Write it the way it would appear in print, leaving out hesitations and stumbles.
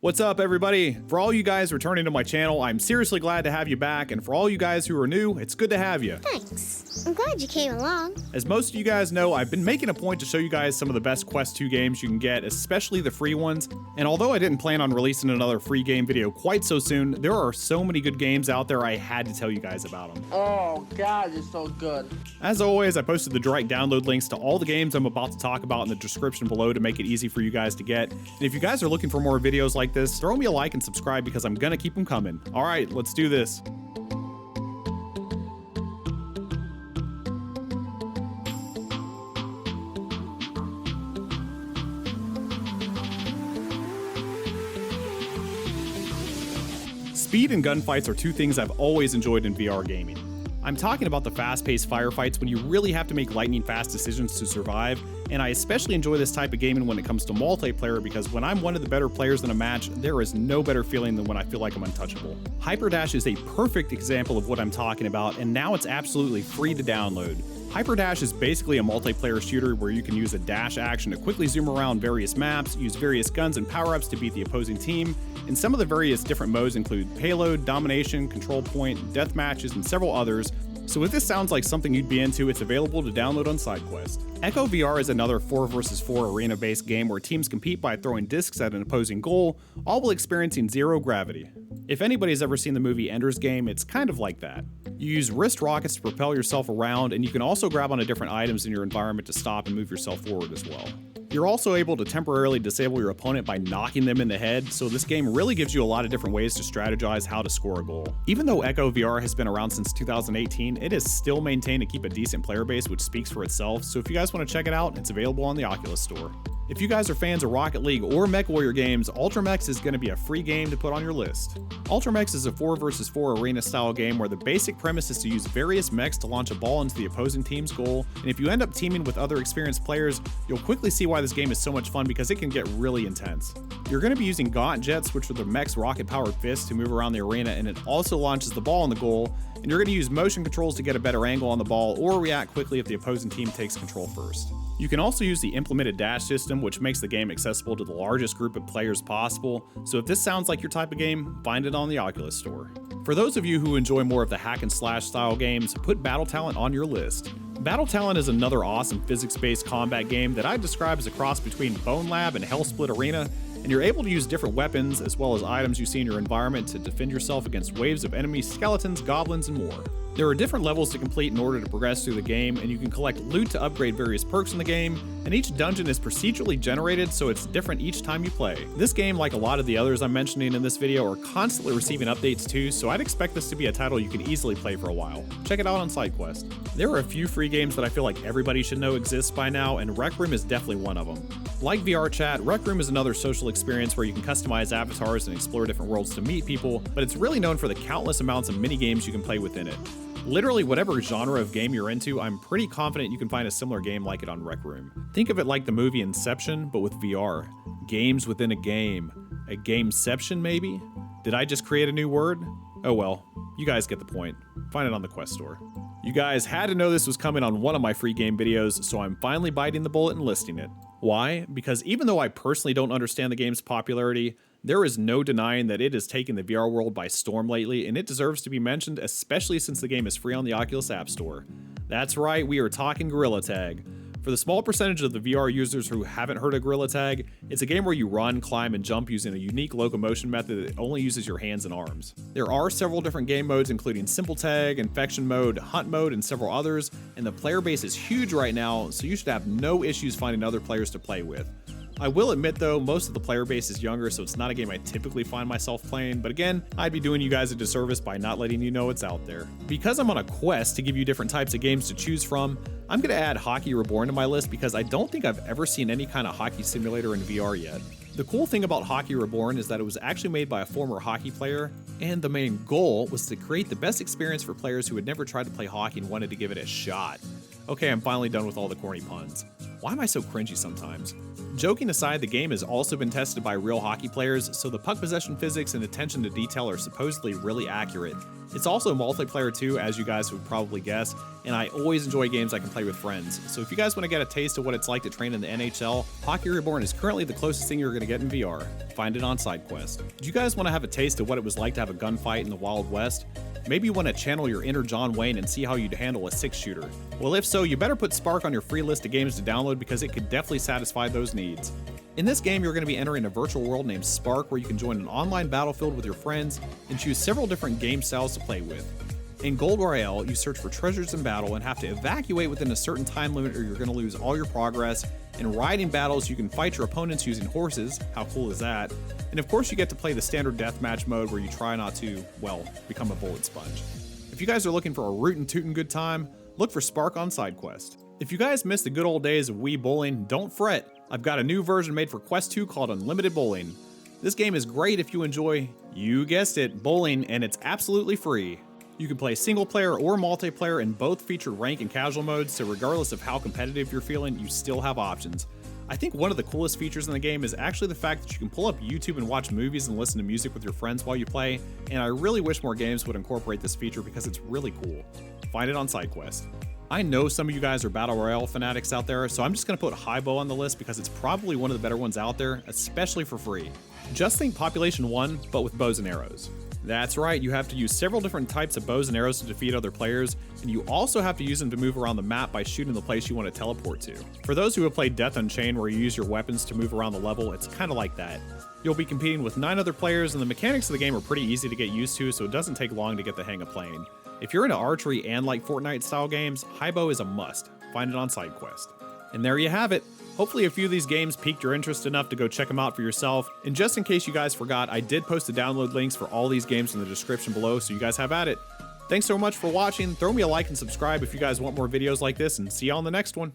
What's up, everybody? For all you guys returning to my channel, I'm seriously glad to have you back, and for all you guys who are new, it's good to have you. Thanks. I'm glad you came along. As most of you guys know, I've been making a point to show you guys some of the best Quest 2 games you can get, especially the free ones, and although I didn't plan on releasing another free game video quite so soon, there are so many good games out there I had to tell you guys about them. Oh god, it's so good. As always, I posted the direct download links to all the games I'm about to talk about in the description below to make it easy for you guys to get, and if you guys are looking for more videos like this, throw me a like and subscribe because I'm gonna keep them coming. Alright, let's do this. Speed and gunfights are two things I've always enjoyed in VR gaming. I'm talking about the fast-paced firefights when you really have to make lightning-fast decisions to survive, and I especially enjoy this type of gaming when it comes to multiplayer because when I'm one of the better players in a match, there is no better feeling than when I feel like I'm untouchable. HyperDash is a perfect example of what I'm talking about, and now it's absolutely free to download. HyperDash is basically a multiplayer shooter where you can use a dash action to quickly zoom around various maps, use various guns and power-ups to beat the opposing team, and some of the various different modes include payload, domination, control point, death matches, and several others. So if this sounds like something you'd be into, it's available to download on SideQuest. EchoVR is another 4 vs 4 arena-based game where teams compete by throwing discs at an opposing goal, all while experiencing zero gravity. If anybody's ever seen the movie Ender's Game, it's kind of like that. You use wrist rockets to propel yourself around, and you can also grab onto different items in your environment to stop and move yourself forward as well. You're also able to temporarily disable your opponent by knocking them in the head, so this game really gives you a lot of different ways to strategize how to score a goal. Even though EchoVR has been around since 2018, it has still maintained to keep a decent player base, which speaks for itself, so if you guys want to check it out, it's available on the Oculus store. If you guys are fans of Rocket League or MechWarrior games, Ultimechs is going to be a free game to put on your list. Ultimechs is a 4 vs 4 arena style game where the basic premise is to use various mechs to launch a ball into the opposing team's goal, and if you end up teaming with other experienced players, you'll quickly see why this game is so much fun because it can get really intense. You're going to be using Gaunt Jets, which are the mech's rocket-powered fists, to move around the arena, and it also launches the ball in the goal, and you're going to use motion controls to get a better angle on the ball or react quickly if the opposing team takes control first. You can also use the implemented dash system, which makes the game accessible to the largest group of players possible, so if this sounds like your type of game, find it on the Oculus store. For those of you who enjoy more of the hack and slash style games, put Battle Talent on your list. Battle Talent is another awesome physics-based combat game that I describe as a cross between Bone Lab and Hellsplit Arena, and you're able to use different weapons as well as items you see in your environment to defend yourself against waves of enemies, skeletons, goblins, and more. There are different levels to complete in order to progress through the game, and you can collect loot to upgrade various perks in the game, and each dungeon is procedurally generated so it's different each time you play. This game, like a lot of the others I'm mentioning in this video, are constantly receiving updates too, so I'd expect this to be a title you can easily play for a while. Check it out on SideQuest. There are a few free games that I feel like everybody should know exist by now, and Rec Room is definitely one of them. Like VR Chat, Rec Room is another social experience where you can customize avatars and explore different worlds to meet people, but it's really known for the countless amounts of mini games you can play within it. Literally whatever genre of game you're into, I'm pretty confident you can find a similar game like it on Rec Room. Think of it like the movie Inception, but with VR. Games within a game. A gameception, maybe? Did I just create a new word? Oh well, you guys get the point. Find it on the Quest store. You guys had to know this was coming on one of my free game videos, so I'm finally biting the bullet and listing it. Why? Because even though I personally don't understand the game's popularity, there is no denying that it has taken the VR world by storm lately, and it deserves to be mentioned, especially since the game is free on the Oculus App Store. That's right, we are talking Gorilla Tag. For the small percentage of the VR users who haven't heard of Gorilla Tag, it's a game where you run, climb, and jump using a unique locomotion method that only uses your hands and arms. There are several different game modes including Simple Tag, Infection Mode, Hunt Mode, and several others, and the player base is huge right now, so you should have no issues finding other players to play with. I will admit though, most of the player base is younger, so it's not a game I typically find myself playing, but again, I'd be doing you guys a disservice by not letting you know it's out there. Because I'm on a quest to give you different types of games to choose from, I'm going to add Hockey Reborn to my list because I don't think I've ever seen any kind of hockey simulator in VR yet. The cool thing about Hockey Reborn is that it was actually made by a former hockey player, and the main goal was to create the best experience for players who had never tried to play hockey and wanted to give it a shot. Okay, I'm finally done with all the corny puns. Why am I so cringy sometimes? Joking aside, the game has also been tested by real hockey players, so the puck possession physics and attention to detail are supposedly really accurate. It's also multiplayer too, as you guys would probably guess, and I always enjoy games I can play with friends. So if you guys want to get a taste of what it's like to train in the NHL, Hockey Reborn is currently the closest thing you're going to get in VR. Find it on SideQuest. Did you guys want to have a taste of what it was like to have a gunfight in the Wild West? Maybe you want to channel your inner John Wayne and see how you'd handle a 6-shooter. Well, if so, you better put Spark on your free list of games to download because it could definitely satisfy those needs. In this game, you're going to be entering a virtual world named Spark where you can join an online battlefield with your friends and choose several different game styles to play with. In Gold Royale, you search for treasures in battle and have to evacuate within a certain time limit or you're going to lose all your progress. In riding battles, you can fight your opponents using horses. How cool is that? And of course, you get to play the standard deathmatch mode where you try not to, well, become a bullet sponge. If you guys are looking for a rootin' tootin' good time, look for Spark on SideQuest. If you guys missed the good old days of Wii bowling, don't fret. I've got a new version made for Quest 2 called Unlimited Bowling. This game is great if you enjoy, you guessed it, bowling, and it's absolutely free. You can play single player or multiplayer, and both feature rank and casual modes, so regardless of how competitive you're feeling, you still have options. I think one of the coolest features in the game is actually the fact that you can pull up YouTube and watch movies and listen to music with your friends while you play, and I really wish more games would incorporate this feature because it's really cool. Find it on SideQuest. I know some of you guys are Battle Royale fanatics out there, so I'm just going to put Hibo on the list because it's probably one of the better ones out there, especially for free. Just think Population 1, but with bows and arrows. That's right, you have to use several different types of bows and arrows to defeat other players, and you also have to use them to move around the map by shooting the place you want to teleport to. For those who have played Death Unchained where you use your weapons to move around the level, it's kind of like that. You'll be competing with 9 other players, and the mechanics of the game are pretty easy to get used to, so it doesn't take long to get the hang of playing. If you're into archery and like Fortnite style games, Hibo is a must. Find it on SideQuest. And there you have it. Hopefully a few of these games piqued your interest enough to go check them out for yourself. And just in case you guys forgot, I did post the download links for all these games in the description below, so you guys have at it. Thanks so much for watching. Throw me a like and subscribe if you guys want more videos like this, and see you on the next one.